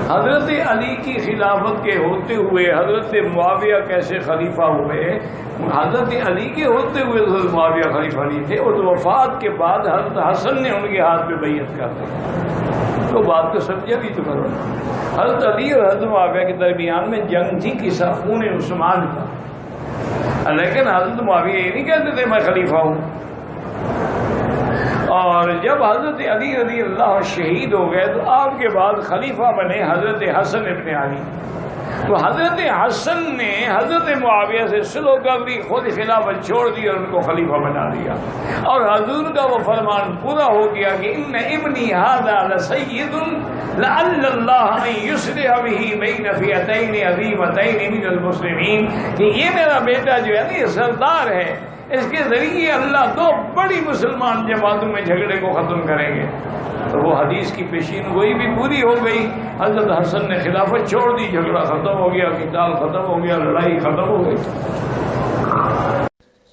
حضرت علی کی خلافت کے ہوتے ہوئے حضرت معاویہ کیسے خلیفہ ہوئے؟ حضرت علی کے ہوتے ہوئے حضرت معاویہ خلیفہ نہیں تھے، اور وفات کے بعد حضرت حسن نے ان کے ہاتھ پہ بیعت کر دی۔ تو بات کو سمجھا بھی تو کرو۔ حضرت علی اور حضرت معاویہ کے درمیان میں جنگ تھی قصہ خون عثمان کا، لیکن حضرت معاویہ یہ نہیں کہتے تھے میں خلیفہ ہوں۔ اور جب حضرت علی رضی اللہ شہید ہو گئے تو آپ کے بعد خلیفہ بنے حضرت حسن ابن علی۔ تو حضرت حسن نے حضرت معاویہ سے صلح کر لی، خود خلافت چھوڑ دی اور ان کو خلیفہ بنا دیا، اور حضور کا وہ فرمان پورا ہو گیا کہ ان ابنی ھذا لسید لعل اللہ ان یصلح بہ بین فئتین عظیمتین من المسلمین، کہ یہ میرا بیٹا جو ہے نا یہ سردار ہے، اس کے ذریعے اللہ دو بڑی مسلمان جماعتوں میں جھگڑے کو ختم کریں گے۔ تو وہ حدیث کی پیشین گوئی بھی پوری ہو گئی، حضرت حسن نے خلافت چھوڑ دی، جھگڑا ختم ہو گیا، قتال ختم ہو گیا، لڑائی ختم ہو گئی۔